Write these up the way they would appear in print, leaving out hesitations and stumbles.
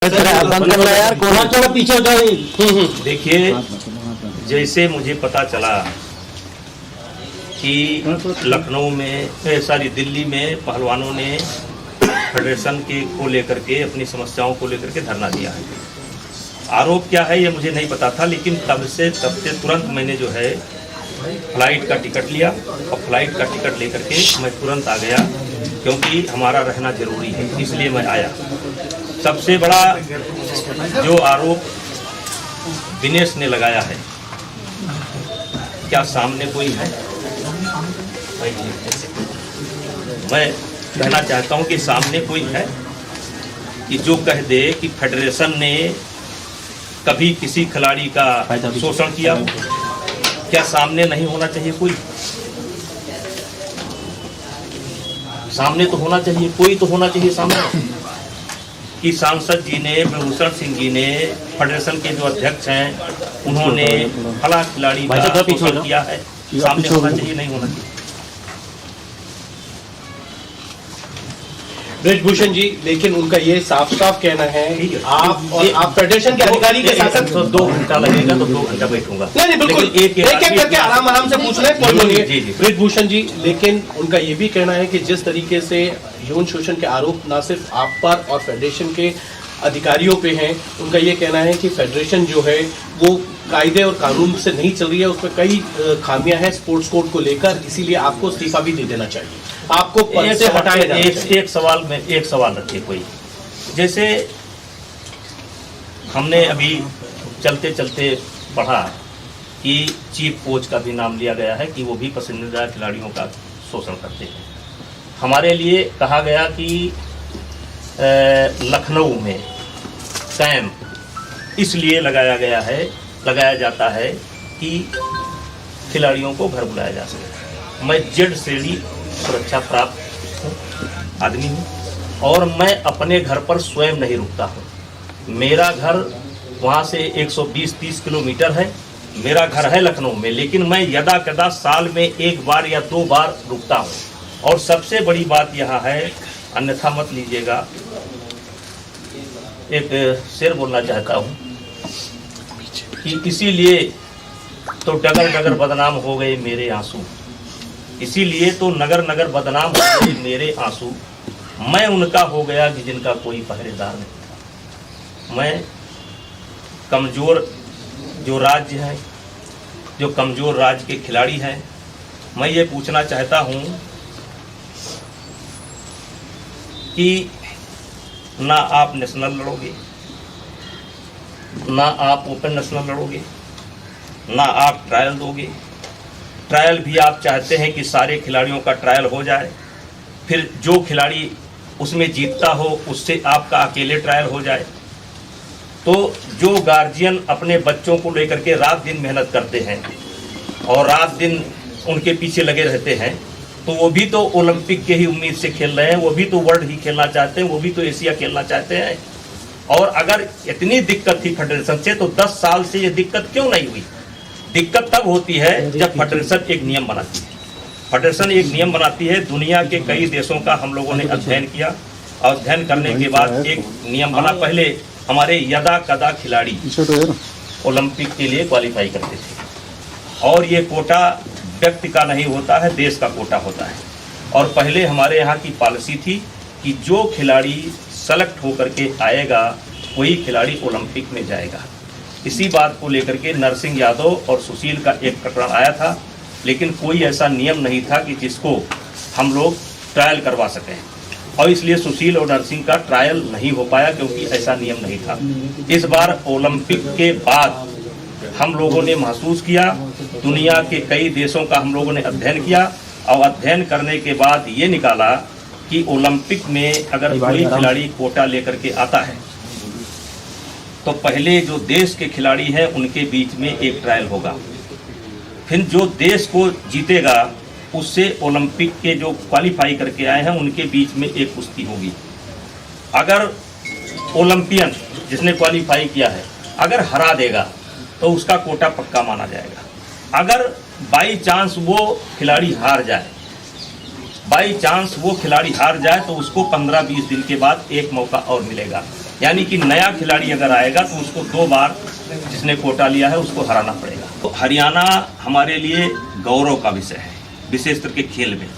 थोड़ा पीछे हो जाओ। देखिए, जैसे मुझे पता चला कि लखनऊ में सॉरी दिल्ली में पहलवानों ने फेडरेशन के को लेकर के अपनी समस्याओं को लेकर के धरना दिया है। आरोप क्या है ये मुझे नहीं पता था, लेकिन तब से तुरंत मैंने जो है फ्लाइट का टिकट लिया और फ्लाइट का टिकट लेकर के मैं तुरंत आ गया, क्योंकि हमारा रहना जरूरी है, इसलिए मैं आया। सबसे बड़ा जो आरोप दिनेश ने लगाया है, क्या सामने कोई है? मैं कहना चाहता हूं कि सामने कोई है कि जो कह दे कि फेडरेशन ने कभी किसी खिलाड़ी का शोषण किया? क्या सामने नहीं होना चाहिए कोई? सामने तो होना चाहिए, कोई तो होना चाहिए सामने। कि सांसद जी ने, ब्रह्मभूषण सिंह जी ने, फेडरेशन के जो अध्यक्ष हैं, उन्होंने फला खिलाड़ी का शोषण किया है, सामने होना चाहिए, नहीं होना चाहिए। ब्रजभूषण जी, लेकिन उनका ये साफ साफ कहना है आप फेडरेशन के अधिकारी के साथ तो 2 घंटा लगेगा तो 2 घंटा बैठूंगा। नहीं बिल्कुल, एक करके आराम से पूछ रहे हैं। ब्रजभूषण जी, लेकिन उनका ये भी कहना है कि जिस तरीके से यौन शोषण के आरोप न सिर्फ आप पर और फेडरेशन के अधिकारियों पे हैं, उनका ये कहना है कि फेडरेशन जो है वो कायदे और कानून से नहीं चल रही है, उसमें कई खामियां हैं स्पोर्ट्स कोड को लेकर, इसीलिए आपको इस्तीफा भी दे देना चाहिए, आपको पद से हटाया जाना चाहिए। एक सवाल रखिए कोई, जैसे हमने अभी चलते चलते पढ़ा कि चीफ कोच का भी नाम लिया गया है कि वो भी पसंदीदा खिलाड़ियों का शोषण करते हैं। हमारे लिए कहा गया कि लखनऊ में कैंप इसलिए लगाया जाता है कि खिलाड़ियों को घर बुलाया जा सके। मैं जेड श्रेणी सुरक्षा प्राप्त आदमी हूँ और मैं अपने घर पर स्वयं नहीं रुकता हूँ। मेरा घर वहाँ से 120-30 किलोमीटर है, मेरा घर है लखनऊ में, लेकिन मैं यदा कदा साल में 1 बार या 2 बार रुकता हूँ। और सबसे बड़ी बात यहाँ है, अन्यथा मत लीजिएगा, एक शेर बोलना चाहता हूँ कि इसीलिए तो डगर डगर बदनाम हो गए मेरे आंसू, इसीलिए तो नगर नगर बदनाम हो गए मेरे आंसू, मैं उनका हो गया कि जिनका कोई पहरेदार नहीं था। मैं कमज़ोर जो राज्य है, जो कमज़ोर राज्य के खिलाड़ी हैं, मैं ये पूछना चाहता हूँ कि ना आप नेशनल लड़ोगे, ना आप ओपन नेशनल लड़ोगे, ना आप ट्रायल दोगे। ट्रायल भी आप चाहते हैं कि सारे खिलाड़ियों का ट्रायल हो जाए, फिर जो खिलाड़ी उसमें जीतता हो उससे आपका अकेले ट्रायल हो जाए। तो जो गार्जियन अपने बच्चों को लेकर के रात दिन मेहनत करते हैं और रात दिन उनके पीछे लगे रहते हैं, तो वो भी तो ओलंपिक के ही उम्मीद से खेल रहे हैं, वो भी तो वर्ल्ड ही खेलना चाहते हैं, वो भी तो एशिया खेलना चाहते हैं। और अगर इतनी दिक्कत थी फेडरेशन से, तो 10 साल से ये दिक्कत क्यों नहीं हुई? दिक्कत तब होती है जब फेडरेशन एक नियम बनाती है। फेडरेशन एक नियम बनाती है, दुनिया के कई देशों का हम लोगों ने अध्ययन किया और अध्ययन करने के बाद एक नियम बना। पहले हमारे यदा कदा खिलाड़ी ओलंपिक के लिए क्वालिफाई करते थे और ये कोटा व्यक्ति का नहीं होता है, देश का कोटा होता है। और पहले हमारे यहाँ की पॉलिसी थी कि जो खिलाड़ी सेलेक्ट होकर के आएगा वही खिलाड़ी ओलंपिक में जाएगा। इसी बात को लेकर के नरसिंह यादव और सुशील का एक प्रकरण आया था, लेकिन कोई ऐसा नियम नहीं था कि जिसको हम लोग ट्रायल करवा सकें, और इसलिए सुशील और नरसिंह का ट्रायल नहीं हो पाया क्योंकि ऐसा नियम नहीं था। इस बार ओलंपिक के बाद हम लोगों ने महसूस किया, दुनिया के कई देशों का हम लोगों ने अध्ययन किया और अध्ययन करने के बाद ये निकाला कि ओलंपिक में अगर कोई खिलाड़ी कोटा लेकर के आता है तो पहले जो देश के खिलाड़ी हैं उनके बीच में एक ट्रायल होगा, फिर जो देश को जीतेगा उससे ओलंपिक के जो क्वालिफाई करके आए हैं उनके बीच में एक कुश्ती होगी। अगर ओलंपियन जिसने क्वालिफाई किया है अगर हरा देगा तो उसका कोटा पक्का माना जाएगा। अगर बाई चांस वो खिलाड़ी हार जाए तो उसको 15-20 दिन के बाद एक मौका और मिलेगा। यानी कि नया खिलाड़ी अगर आएगा तो उसको 2 बार जिसने कोटा लिया है उसको हराना पड़ेगा। तो हरियाणा हमारे लिए गौरव का विषय है, विशेषकर के खेल में।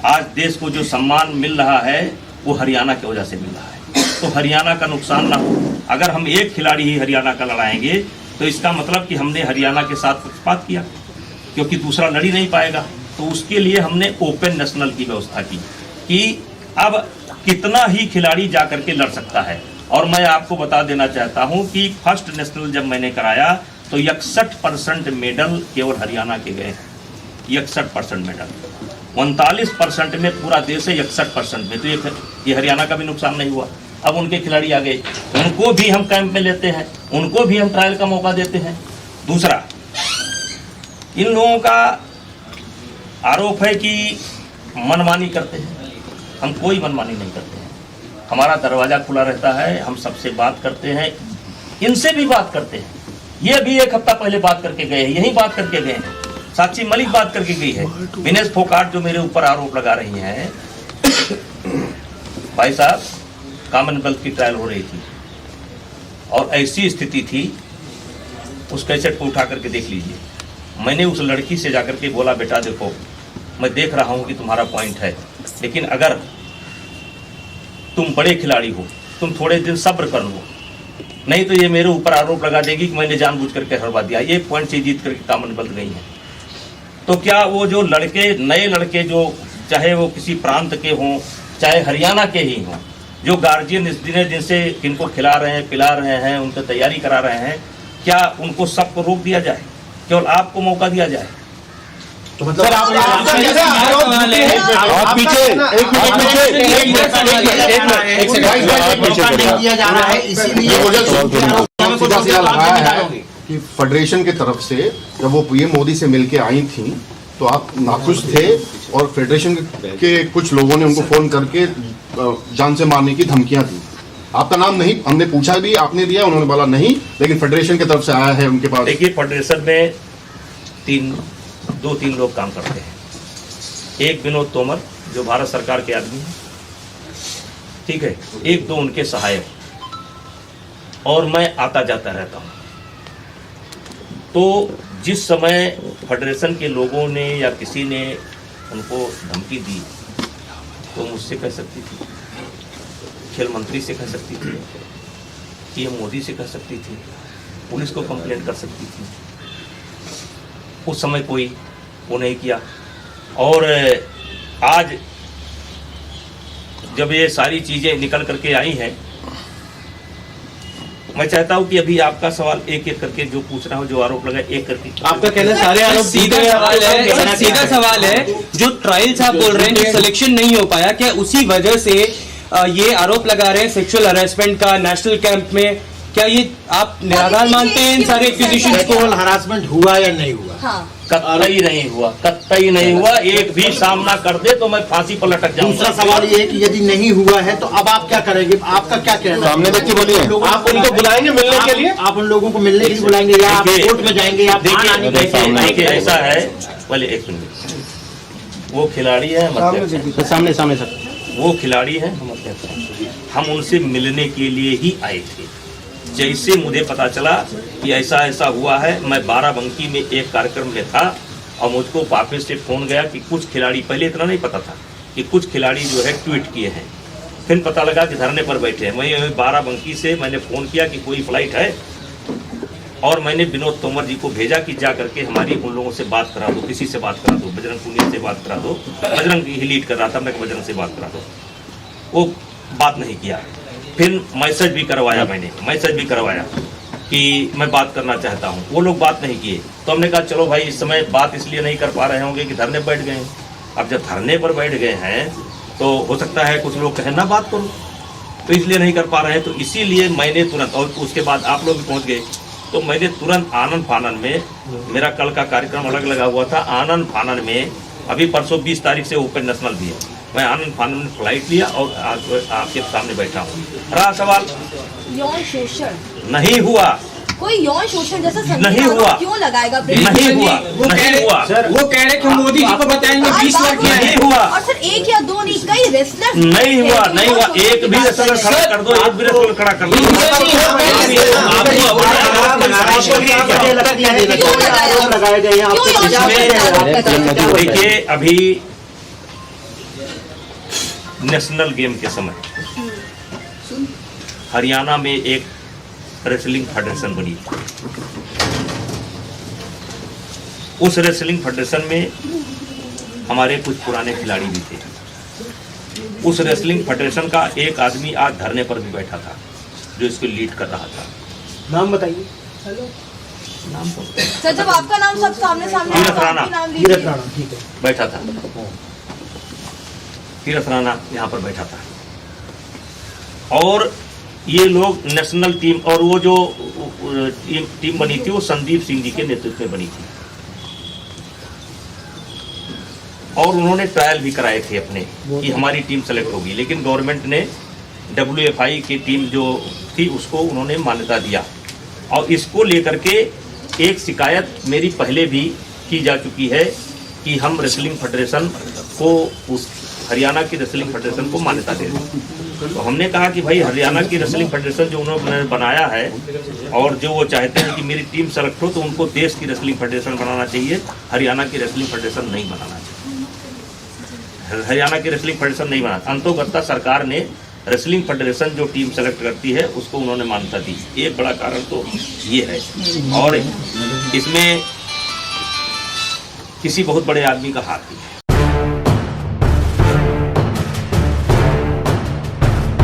आज देश को जो सम्मान मिल रहा है वो हरियाणा की वजह से मिल रहा है। तो हरियाणा का नुकसान ना हो। अगर हम एक खिलाड़ी ही हरियाणा का लड़ाएंगे तो इसका मतलब कि हमने हरियाणा के साथ पक्षपात किया, क्योंकि दूसरा लड़ ही नहीं पाएगा। तो उसके लिए हमने ओपन नेशनल की व्यवस्था की कि अब कितना ही खिलाड़ी जा करके लड़ सकता है। और मैं आपको बता देना चाहता हूं कि फर्स्ट नेशनल जब मैंने कराया तो 61% मेडल केवल हरियाणा के गए हैं। 61% मेडल, 39% में पूरा देश है, 61% में। तो ये हरियाणा का भी नुकसान नहीं हुआ। अब उनके खिलाड़ी आ गए, उनको भी हम कैंप में लेते हैं, उनको भी हम ट्रायल का मौका देते हैं। दूसरा, इन लोगों का आरोप है कि मनमानी करते हैं। हम कोई मनमानी नहीं करते हैं, हमारा दरवाजा खुला रहता है, हम सबसे बात करते हैं, इनसे भी बात करते हैं। ये भी 1 हफ्ता पहले बात करके गए हैं, यही बात करके गए हैं। साक्षी मलिक बात करके गई है। विनेश फोगाट जो मेरे ऊपर आरोप लगा रही हैं, भाई साहब कॉमनवेल्थ की ट्रायल हो रही थी और ऐसी स्थिति थी, उस कैसेट को उठा करके देख लीजिए। मैंने उस लड़की से जाकर के बोला, बेटा देखो मैं देख रहा हूं कि तुम्हारा पॉइंट है, लेकिन अगर तुम बड़े खिलाड़ी हो, तुम थोड़े दिन सब्र कर लो, नहीं तो ये मेरे ऊपर आरोप लगा देगी कि मैंने जानबूझ करके हरवा दिया। ये पॉइंट से जीत करके कॉमनवेल्थ गई है। तो क्या वो जो लड़के, नए लड़के जो चाहे वो किसी प्रांत के हों चाहे हरियाणा के ही हों, जो गार्जियन इस दिन जिनसे किनको खिला रहे हैं, पिला रहे हैं, उनको तैयारी करा रहे हैं, क्या उनको सबको रोक दिया जाए, केवल आपको मौका दिया जाए? तो मतलब सर आप पीछे किया जा रहा है, इसीलिए लगाया है कि फेडरेशन की तरफ से जब वो ये मोदी से मिलके आई थी तो आप नाखुश थे और फेडरेशन के कुछ लोगों ने उनको फोन करके जान से मारने की धमकियां दी। आपका नाम नहीं, हमने पूछा भी, आपने दिया, उन्होंने बोला नहीं, लेकिन फेडरेशन की तरफ से आया है उनके पास। देखिए, फेडरेशन में 2-3 लोग काम करते हैं। एक विनोद तोमर जो भारत सरकार के आदमी हैं, ठीक है, 1-2 उनके सहायक, और मैं आता जाता रहता हूं। तो जिस समय फेडरेशन के लोगों ने या किसी ने उनको धमकी दी तो मुझसे कह सकती थी, खेल मंत्री से कह सकती थी, पीएम मोदी से कह सकती थी, पुलिस को कंप्लेंट कर सकती थी। उस समय कोई वो नहीं किया। और आज जब ये सारी चीजें निकल करके आई हैं, मैं चाहता हूं कि अभी आपका सवाल एक एक करके जो पूछ रहा हूं, जो आरोप लगा, एक करके। आपका कहना सारे आरोप सीधा सवाल है, सीधा सवाल है, जो ट्रायल्स आप बोल रहे हैं, जो सिलेक्शन नहीं हो पाया, क्या उसी वजह से ये आरोप लगा रहे हैं सेक्सुअल हरासमेंट का नेशनल कैंप में? क्या ये आप निराधार मानते हैं इन सारे एक्यूजेशंस को? हरासमेंट हुआ या नहीं हुआ? हाँ। कतई नहीं हुआ, कतई नहीं हुआ। एक भी सामना कर दे तो मैं फांसी पर लटक जाऊंगा। दूसरा सवाल ये है कि यदि नहीं हुआ है तो अब आप क्या करेंगे? आपका क्या कहना है? सामने देख के बोलिए। आप उनको बुलाएंगे मिलने के लिए? आप उन लोगों को मिलने के लिए बुलाएंगे या आप कोर्ट में जाएंगे? आप देखिए ऐसा है, पहले एक मिनट, वो खिलाड़ी है, सामने सामने सर, वो खिलाड़ी है, हम उनसे मिलने के लिए ही आए थे। जैसे मुझे पता चला कि ऐसा ऐसा हुआ है, मैं बाराबंकी में एक कार्यक्रम में था और मुझको वापस से फोन गया कि कुछ खिलाड़ी, पहले इतना नहीं पता था कि कुछ खिलाड़ी जो है ट्वीट किए हैं, फिर पता लगा कि धरने पर बैठे हैं। वहीं बाराबंकी से मैंने फ़ोन किया कि कोई फ्लाइट है, और मैंने विनोद तोमर जी को भेजा कि जा करके हमारी उन लोगों से बात करा दो, किसी से बात करा दो, बजरंग पुनिया से बात करा दो। बजरंग ही लीड कर रहा था, मैं बजरंग से बात करा दो। वो बात नहीं किया। फिर मैसेज भी करवाया, मैंने मैसेज भी करवाया कि मैं बात करना चाहता हूँ, वो लोग बात नहीं किए। तो हमने कहा चलो भाई, इस समय बात इसलिए नहीं कर पा रहे होंगे कि धरने बैठ गए हैं। अब जब धरने पर बैठ गए हैं तो हो सकता है कुछ लोग कहें ना बात करो, तो इसलिए नहीं कर पा रहे हैं। तो इसीलिए मैंने तुरंत, और उसके बाद आप लोग भी पहुँच गए, तो मैंने तुरंत आनंद फानन में, मेरा कल का कार्यक्रम अलग लगा हुआ था, आनंद फानन में अभी परसों 20 तारीख से ओपन नेशनल भी है, मैं आनंद फानन में फ्लाइट लिया और आपके सामने बैठा हूँ। रहा सवाल, यौन शोषण नहीं हुआ, कोई यौन शोषण जैसा नहीं संज्ञान हुआ। आरोप क्यों लगाएगा नहीं हुआ, नहीं हुआ, वो कह रहे कि मोदी जी को बताएंगे 20 बार किया नहीं है। हुआ, और सर एक या दो नहीं कई रेसलर नहीं हुआ, नहीं हुआ। एक भी रेसलर खड़ा कर दो, एक भी रेसलर खड़ा कर दो। देखिए, अभी नेशनल गेम के समय हरियाणा में एक रेसलिंग फेडरेशन बनी। उस रेसलिंग फेडरेशन में हमारे कुछ पुराने खिलाड़ी भी थे। उस रेसलिंग फेडरेशन का एक आदमी आज धरने पर भी बैठा था, जो इसको लीड कर रहा था। नाम बताइए। नाम तो सर जब आपका नाम सब सामने सामने तीरथ आया, तो राणा। आपकी नाम लीजिए। तीरथ राणा, ठीक है। बैठा था, तीरथ राणा यहाँ पर बैठा था। और ये लोग नेशनल टीम, और वो जो टीम बनी थी वो संदीप सिंह जी के नेतृत्व में बनी थी। और उन्होंने ट्रायल भी कराए थे अपने कि हमारी टीम सेलेक्ट होगी, लेकिन गवर्नमेंट ने WFI की टीम जो थी उसको उन्होंने मान्यता दिया। और इसको लेकर के एक शिकायत मेरी पहले भी की जा चुकी है कि हम रेसलिंग फेडरेशन को, उस हरियाणा की रेसलिंग फेडरेशन को मान्यता दे दें। तो हमने कहा कि भाई हरियाणा की रेसलिंग फेडरेशन जो उन्होंने बनाया है और जो वो चाहते हैं कि मेरी टीम सेलेक्ट हो, तो उनको देश की रेसलिंग फेडरेशन बनाना चाहिए, हरियाणा की रेसलिंग फेडरेशन नहीं बनाना चाहिए। हरियाणा की रेसलिंग फेडरेशन नहीं बना, अंतोगत्ता सरकार ने रेसलिंग फेडरेशन जो टीम सेलेक्ट करती है उसको उन्होंने मान्यता दी। एक बड़ा कारण तो ये है। और इसमें किसी बहुत बड़े आदमी का हाथ भी है।